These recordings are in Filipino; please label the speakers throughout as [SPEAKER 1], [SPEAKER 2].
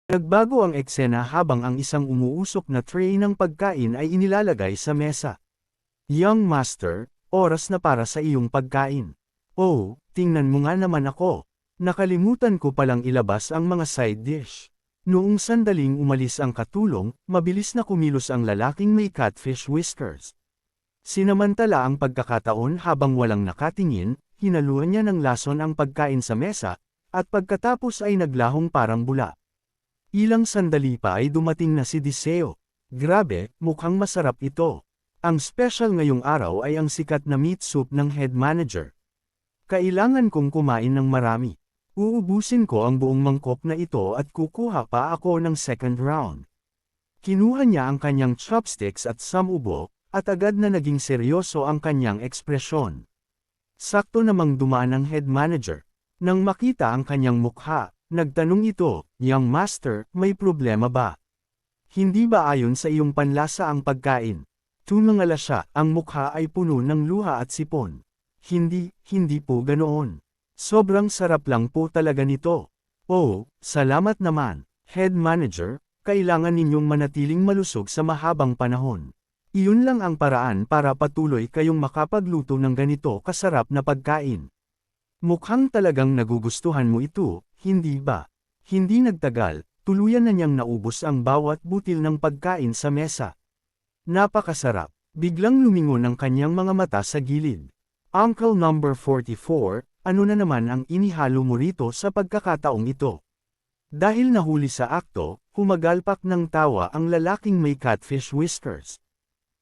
[SPEAKER 1] Nagbago ang eksena habang ang isang umuusok na tray ng pagkain ay inilalagay sa mesa. Young Master, oras na para sa iyong pagkain. Oh, tingnan mo nga naman ako. Nakalimutan ko palang ilabas ang mga side dish. Noong sandaling umalis ang katulong, mabilis na kumilos ang lalaking may catfish whiskers. Sinamantala ang pagkakataon habang walang nakatingin, hinaluan niya ng lason ang pagkain sa mesa, at pagkatapos ay naglahong parang bula. Ilang sandali pa ay dumating na si Diseo. Grabe, mukhang masarap ito. Ang special ngayong araw ay ang sikat na meat soup ng head manager. Kailangan kong kumain ng marami. Uubusin ko ang buong mangkok na ito at kukuha pa ako ng second round. Kinuha niya ang kanyang chopsticks at samubo, at agad na naging seryoso ang kanyang ekspresyon. Sakto namang dumaan ang head manager. Nang makita ang kanyang mukha, nagtanong ito, "Young Master, may problema ba? Hindi ba ayon sa iyong panlasa ang pagkain?" Tumangala siya, ang mukha ay puno ng luha at sipon. Hindi po ganoon. Sobrang sarap lang po talaga nito. Oh, salamat naman, head manager, kailangan ninyong manatiling malusog sa mahabang panahon. Iyon lang ang paraan para patuloy kayong makapagluto ng ganito kasarap na pagkain. Mukhang talagang nagugustuhan mo ito, hindi ba? Hindi nagtagal, tuluyan na niyang naubos ang bawat butil ng pagkain sa mesa. Napakasarap. Biglang lumingon ang kanyang mga mata sa gilid. Uncle number 44, ano na naman ang inihalo mo rito sa pagkakataong ito? Dahil nahuli sa akto, humagalpak ng tawa ang lalaking may catfish whiskers.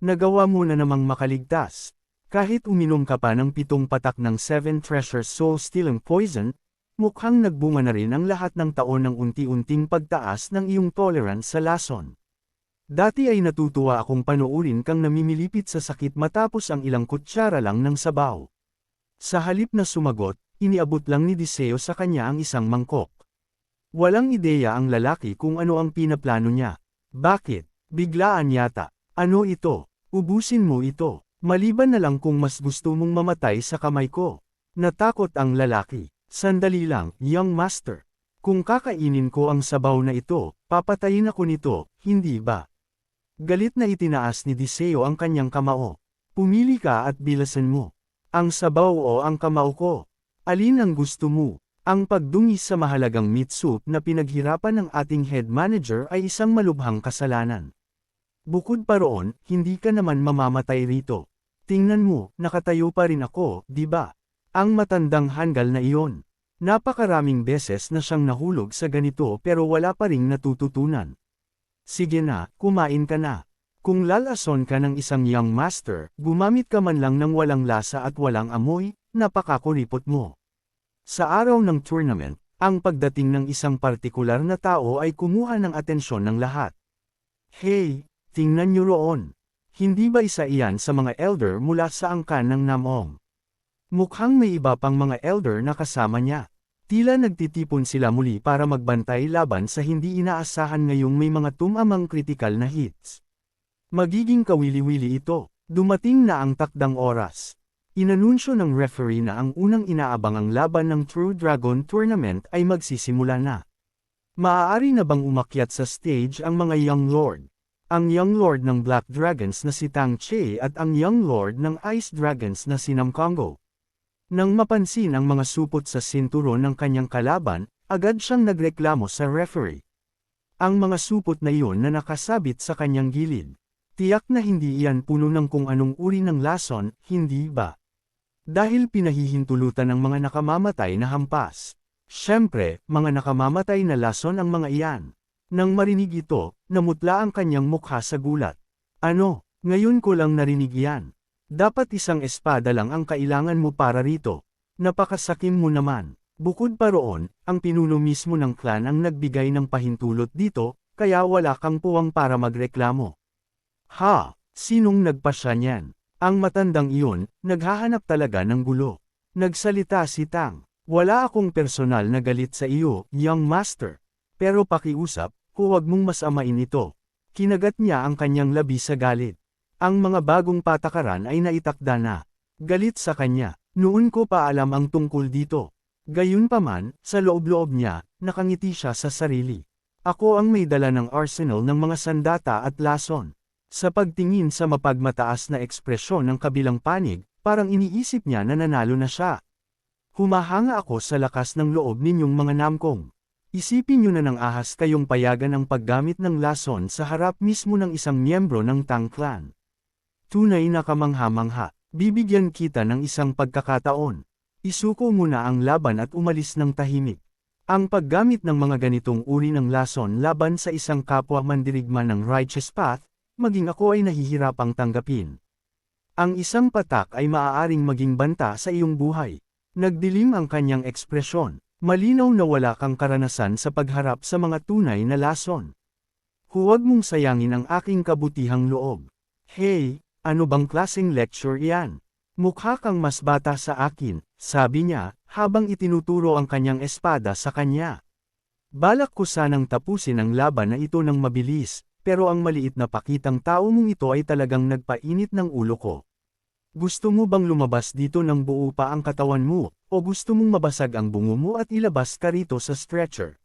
[SPEAKER 1] Nagawa mo na namang makaligtas. Kahit uminom ka pa ng 7 patak ng 7 Treasures Soul Stealing Poison, mukhang nagbunga na rin ang lahat ng taon ng unti-unting pagtaas ng iyong tolerance sa lason. Dati ay natutuwa akong panoorin kang namimilipit sa sakit matapos ang ilang kutsara lang ng sabaw. Sa halip na sumagot, iniabot lang ni Diseo sa kanya ang isang mangkok. Walang ideya ang lalaki kung ano ang pinaplano niya. Bakit? Biglaan yata. Ano ito? Ubusin mo ito. Maliban na lang kung mas gusto mong mamatay sa kamay ko. Natakot ang lalaki. Sandali lang, young master. Kung kakainin ko ang sabaw na ito, papatayin ako nito, hindi ba? Galit na itinaas ni Diseo ang kanyang kamao. Pumili ka at bilasan mo. Ang sabaw o ang kamao ko? Alin ang gusto mo? Ang pagdungis sa mahalagang meat soup na pinaghirapan ng ating head manager ay isang malubhang kasalanan. Bukod pa roon, hindi ka naman mamamatay rito. Tingnan mo, nakatayo pa rin ako, di ba? Ang matandang hanggal na iyon. Napakaraming beses na siyang nahulog sa ganito pero wala pa ring natututunan. Sige na, kumain ka na. Kung lalason ka ng isang young master, gumamit ka man lang ng walang lasa at walang amoy, napakakuripot mo. Sa araw ng tournament, ang pagdating ng isang partikular na tao ay kumuha ng atensyon ng lahat. Hey, tingnan niyo roon. Hindi ba isa iyan sa mga elder mula sa angkan ng Namong? Mukhang may iba pang mga elder na kasama niya. Tila nagtitipon sila muli para magbantay laban sa hindi inaasahan ngayong may mga tumamang kritikal na hits. Magiging kawili-wili ito. Dumating na ang takdang oras. Inanunsyo ng referee na ang unang inaabangang laban ng True Dragon Tournament ay magsisimula na. Maaari na bang umakyat sa stage ang mga Young Lord? Ang Young Lord ng Black Dragons na si Tang Che at ang Young Lord ng Ice Dragons na si Nam Congo. Nang mapansin ang mga supot sa sinturon ng kanyang kalaban, agad siyang nagreklamo sa referee. Ang mga supot na iyon na nakasabit sa kanyang gilid. Tiyak na hindi iyan puno ng kung anong uri ng lason, hindi ba? Dahil pinahihintulutan ng mga nakamamatay na hampas. Siyempre, mga nakamamatay na lason ang mga iyan. Nang marinig ito, namutla ang kanyang mukha sa gulat. Ano, ngayon ko lang narinig yan. Dapat isang espada lang ang kailangan mo para rito. Napakasakim mo naman. Bukod pa roon, ang pinuno mismo ng clan ang nagbigay ng pahintulot dito, kaya wala kang puwang para magreklamo. Ha, sinong nagpasya niyan? Ang matandang iyon, naghahanap talaga ng gulo. Nagsalita si Tang. Wala akong personal na galit sa iyo, young master. Pero pakiusap, huwag mong masamain ito. Kinagat niya ang kanyang labi sa galit. Ang mga bagong patakaran ay naitakda na. Galit sa kanya, noon ko pa alam ang tungkol dito. Gayunpaman, sa loob-loob niya, nakangiti siya sa sarili. Ako ang may dala ng arsenal ng mga sandata at lason. Sa pagtingin sa mapagmataas na ekspresyon ng kabilang panig, parang iniisip niya na nanalo na siya. Humahanga ako sa lakas ng loob ninyong mga namkong. Isipin niyo na ng ahas kayong payagan ang paggamit ng lason sa harap mismo ng isang miyembro ng Tang Clan. Tunay na kamangha-mangha. Bibigyan kita ng isang pagkakataon. Isuko muna ang laban at umalis ng tahimik. Ang paggamit ng mga ganitong uri ng lason laban sa isang kapwa mandirigma ng righteous path, maging ako ay nahihirapang tanggapin. Ang isang patak ay maaaring maging banta sa iyong buhay. Nagdilim ang kanyang ekspresyon. Malinaw na wala kang karanasan sa pagharap sa mga tunay na lason. Huwag mong sayangin ang aking kabutihang loob. Hey! Ano bang klaseng lecture iyan? Mukha kang mas bata sa akin, sabi niya, habang itinuturo ang kanyang espada sa kanya. Balak ko sanang tapusin ang laban na ito ng mabilis, pero ang maliit na pakitang tao mong ito ay talagang nagpainit ng ulo ko. Gusto mo bang lumabas dito ng buo pa ang katawan mo, o gusto mong mabasag ang bungo mo at ilabas ka rito sa stretcher?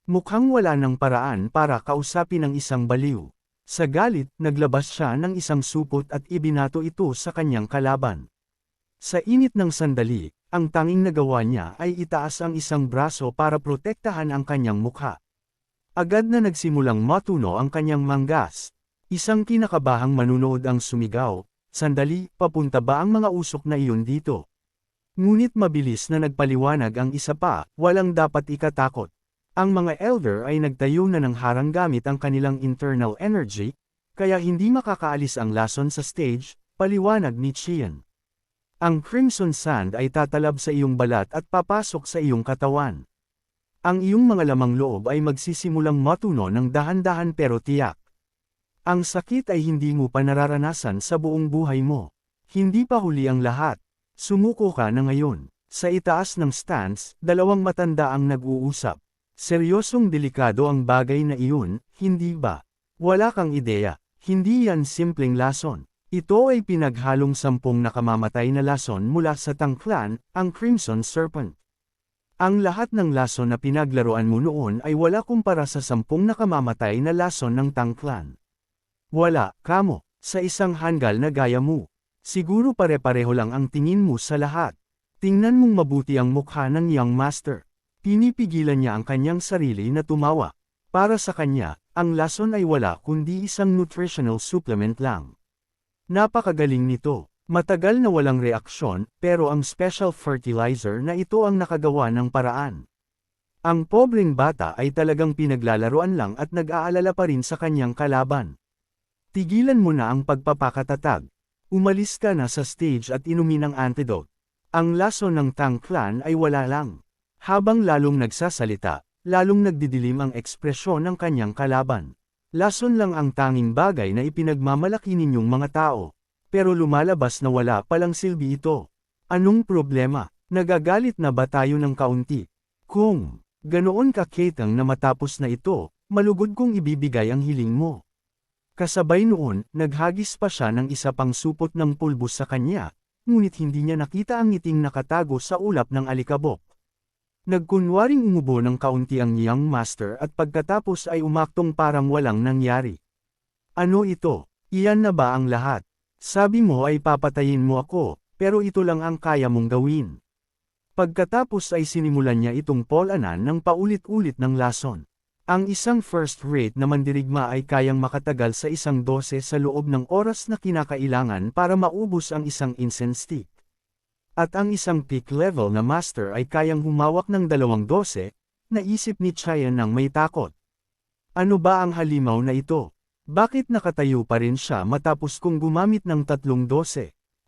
[SPEAKER 1] Mukhang wala ng paraan para kausapin ang isang baliw. Sa galit, naglabas siya ng isang supot at ibinato ito sa kanyang kalaban. Sa init ng sandali, ang tanging nagawa niya ay itaas ang isang braso para protektahan ang kanyang mukha. Agad na nagsimulang matuno ang kanyang manggas. Isang kinakabahang manunood ang sumigaw, "Sandali, papunta ba ang mga usok na iyon dito?" Ngunit mabilis na nagpaliwanag ang isa pa, walang dapat ikatakot. Ang mga elder ay nagtayo na ng harang gamit ang kanilang internal energy, kaya hindi makakaalis ang lason sa stage, paliwanag ni Qian. Ang Crimson Sand ay tatalab sa iyong balat at papasok sa iyong katawan. Ang iyong mga lamang loob ay magsisimulang matuno ng dahan-dahan pero tiyak. Ang sakit ay hindi mo pa nararanasan sa buong buhay mo. Hindi pa huli ang lahat. Sumuko ka na ngayon. Sa itaas ng stance, dalawang matanda ang nag-uusap. Seryosong delikado ang bagay na iyon, hindi ba? Wala kang ideya, hindi yan simpleng lason. Ito ay pinaghalong 10 nakamamatay na lason mula sa Tang Clan, ang Crimson Serpent. Ang lahat ng lason na pinaglaruan mo noon ay wala kumpara sa 10 nakamamatay na lason ng Tang Clan. Wala, kamo, sa isang hanggal na gaya mo. Siguro pare-pareho lang ang tingin mo sa lahat. Tingnan mong mabuti ang mukha ng Young Master. Pinipigilan niya ang kanyang sarili na tumawa. Para sa kanya, ang lason ay wala kundi isang nutritional supplement lang. Napakagaling nito. Matagal na walang reaksyon, pero ang special fertilizer na ito ang nakagawa ng paraan. Ang pobreng bata ay talagang pinaglalaruan lang at nag-aalala pa rin sa kanyang kalaban. Tigilan mo na ang pagpapakatatag. Umalis ka na sa stage at inumin ang antidote. Ang lason ng Tang Clan ay wala lang. Habang lalong nagsasalita, lalong nagdidilim ang ekspresyon ng kanyang kalaban. Lason lang ang tanging bagay na ipinagmamalaki ninyong mga tao. Pero lumalabas na wala palang silbi ito. Anong problema? Nagagalit na ba tayo ng kaunti? Kung ganoon ka Keitang na matapos na ito, malugod kong ibibigay ang hiling mo. Kasabay noon, naghagis pa siya ng isa pang supot ng pulbos sa kanya, ngunit hindi niya nakita ang ngiting nakatago sa ulap ng alikabok. Nagkunwaring umubo ng kaunti ang Young Master at pagkatapos ay umaktong parang walang nangyari. Ano ito? Iyan na ba ang lahat? Sabi mo ay papatayin mo ako, pero ito lang ang kaya mong gawin. Pagkatapos ay sinimulan niya itong polanan ng paulit-ulit ng lason. Ang isang first-rate na mandirigma ay kayang makatagal sa 12 sa loob ng oras na kinakailangan para maubos ang isang incense stick. At ang isang peak level na master ay kayang humawak ng 12, naisip ni Qian nang may takot. Ano ba ang halimaw na ito? Bakit nakatayo pa rin siya matapos kung gumamit ng 13?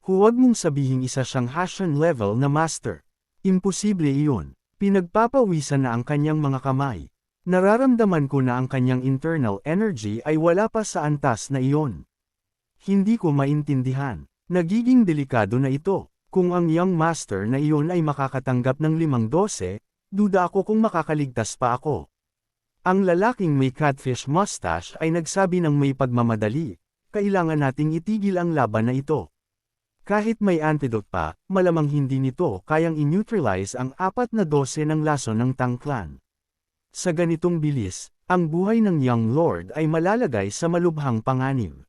[SPEAKER 1] Huwag mong sabihing isa siyang Hashan level na master. Imposible iyon. Pinagpapawisan na ang kanyang mga kamay. Nararamdaman ko na ang kanyang internal energy ay wala pa sa antas na iyon. Hindi ko maintindihan. Nagiging delikado na ito. Kung ang Young Master na iyon ay makakatanggap ng 5-12, duda ako kung makakaligtas pa ako. Ang lalaking may catfish mustache ay nagsabi ng may pagmamadali, kailangan nating itigil ang laban na ito. Kahit may antidote pa, malamang hindi nito kayang i-neutralize ang 4-12 ng lason ng Tang Clan. Sa ganitong bilis, ang buhay ng Young Lord ay malalagay sa malubhang panganib.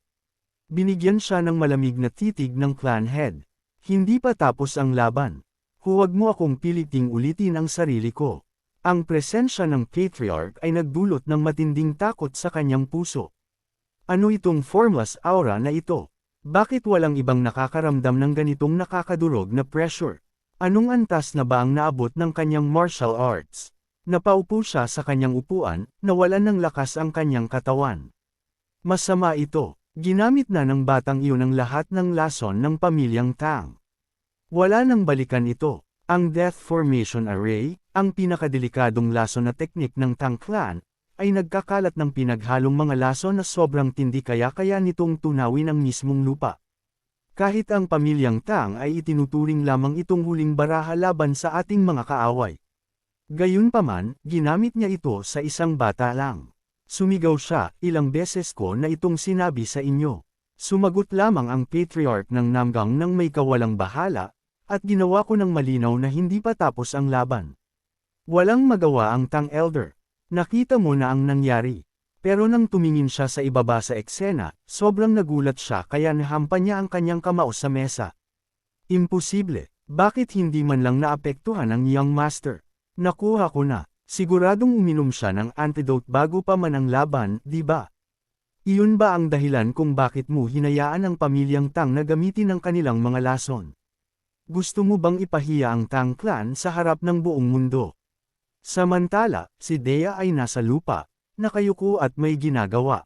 [SPEAKER 1] Binigyan siya ng malamig na titig ng clan head. Hindi pa tapos ang laban. Huwag mo akong piliting ulitin ang sarili ko. Ang presensya ng Patriarch ay nagdulot ng matinding takot sa kanyang puso. Ano itong formless aura na ito? Bakit walang ibang nakakaramdam ng ganitong nakakadurog na pressure? Anong antas na ba ang naabot ng kanyang martial arts? Napaupo siya sa kanyang upuan, nawalan ng lakas ang kanyang katawan. Masama ito. Ginamit na ng batang iyon ang lahat ng lason ng pamilyang Tang. Wala nang balikan ito. Ang Death Formation Array, ang pinakadelikadong lason na teknik ng Tang Clan, ay nagkakalat ng pinaghalong mga lason na sobrang tindi kaya nitong tunawin ang mismong lupa. Kahit ang pamilyang Tang ay itinuturing lamang itong huling baraha laban sa ating mga kaaway. Gayunpaman, ginamit niya ito sa isang bata lang. Sumigaw siya, ilang beses ko na itong sinabi sa inyo. Sumagot lamang ang Patriarch ng Namgang nang may kawalang bahala, at ginawa ko ng malinaw na hindi pa tapos ang laban. Walang magawa ang Tang Elder. Nakita mo na ang nangyari. Pero nang tumingin siya sa ibaba sa eksena, sobrang nagulat siya kaya nahampan niya ang kanyang kamao sa mesa. Imposible. Bakit hindi man lang naapektuhan ang Young Master? Nakuha ko na. Siguradong uminom siya ng antidote bago pa man ang laban, di ba? Iyon ba ang dahilan kung bakit mo hinayaan ang pamilyang Tang na gamitin ang kanilang mga lason? Gusto mo bang ipahiya ang Tang Clan sa harap ng buong mundo? Samantala, si Dea ay nasa lupa, nakayuko at may ginagawa.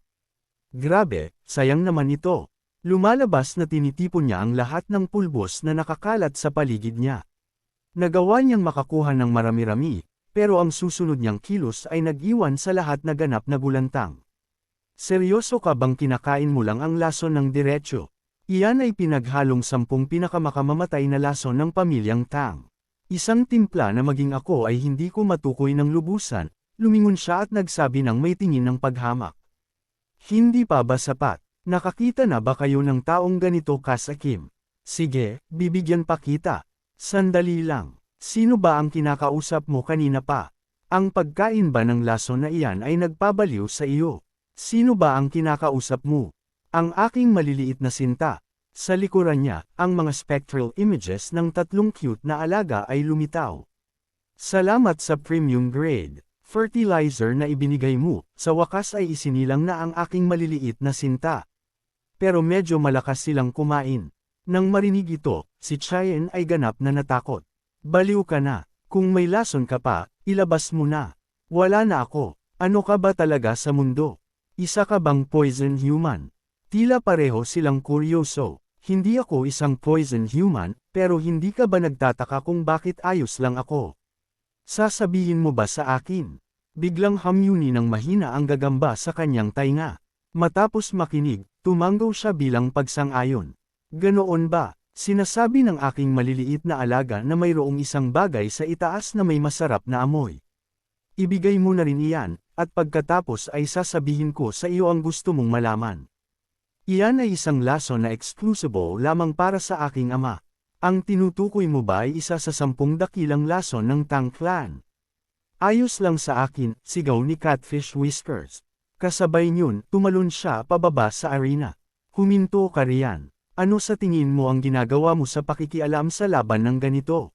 [SPEAKER 1] Grabe, sayang naman ito. Lumalabas na tinitipon niya ang lahat ng pulbos na nakakalat sa paligid niya. Nagawa niyang makakuha ng marami-rami, pero ang susunod niyang kilos ay nag-iwan sa lahat na ganap na gulantang. Seryoso ka bang kinakain mo lang ang lason ng diretsyo? Iyan ay pinaghalong 10 pinakamakamamatay na lason ng pamilyang Tang. Isang timpla na maging ako ay hindi ko matukoy ng lubusan, lumingon siya at nagsabi ng may tingin ng paghamak. Hindi pa ba sapat? Nakakita na ba kayo ng taong ganito kasakim? Sige, bibigyan pa kita. Sandali lang. Sino ba ang kinakausap mo kanina pa? Ang pagkain ba ng lason na iyan ay nagpabaliw sa iyo? Sino ba ang kinakausap mo? Ang aking maliliit na sinta. Sa likuran niya, ang mga spectral images ng 3 cute na alaga ay lumitaw. Salamat sa premium grade. Fertilizer na ibinigay mo, sa wakas ay isinilang na ang aking maliliit na sinta. Pero medyo malakas silang kumain. Nang marinig ito, si Chien ay ganap na natakot. Baliw ka na. Kung may lason ka pa, ilabas mo na. Wala na ako. Ano ka ba talaga sa mundo? Isa ka bang poison human? Tila pareho silang kuryoso. Hindi ako isang poison human, pero hindi ka ba nagtataka kung bakit ayos lang ako? Sasabihin mo ba sa akin? Biglang hamyuni ng mahina ang gagamba sa kanyang tainga. Matapos makinig, tumanggaw siya bilang pagsang-ayon. Ganoon ba? Sinasabi ng aking maliliit na alaga na mayroong isang bagay sa itaas na may masarap na amoy. Ibigay mo na rin iyan, at pagkatapos ay sasabihin ko sa iyo ang gusto mong malaman. Iyan ay isang lason na exclusive lamang para sa aking ama. Ang tinutukoy mo ba ay isa sa 10 dakilang lason ng Tang Clan? Ayos lang sa akin, sigaw ni Catfish Whiskers. Kasabay niyon, tumalon siya pababa sa arena. Huminto ka riyan. Ano sa tingin mo ang ginagawa mo sa pakikialam sa laban ng ganito?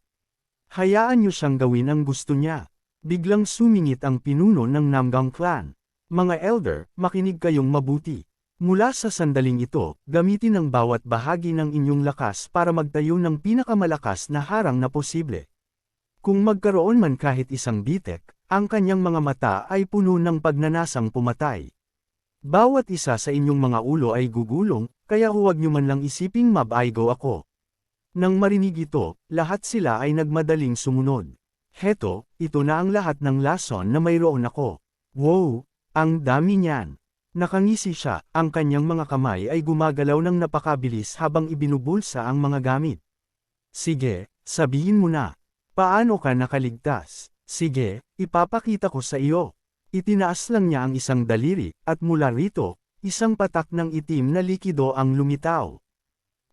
[SPEAKER 1] Hayaan niyo siyang gawin ang gusto niya. Biglang sumingit ang pinuno ng Namgang Clan. Mga elder, makinig kayong mabuti. Mula sa sandaling ito, gamitin ang bawat bahagi ng inyong lakas para magtayo ng pinakamalakas na harang na posible. Kung magkaroon man kahit isang bitek, ang kanyang mga mata ay puno ng pagnanasang pumatay. Bawat isa sa inyong mga ulo ay gugulong, kaya huwag niyo man lang isiping mabaigo ako. Nang marinig ito, lahat sila ay nagmadaling sumunod. Heto, ito na ang lahat ng lason na mayroon ako. Wow, ang dami niyan. Nakangisi siya, ang kanyang mga kamay ay gumagalaw ng napakabilis habang ibinubulsa ang mga gamit. Sige, sabihin mo na. Paano ka nakaligtas? Sige, ipapakita ko sa iyo. Itinaas lang niya ang isang daliri, at mula rito, isang patak ng itim na likido ang lumitaw.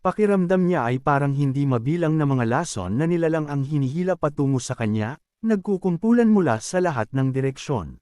[SPEAKER 1] Pakiramdam niya ay parang hindi mabilang na mga lason na nilalang ang hinihila patungo sa kanya, nagkukumpulan mula sa lahat ng direksyon.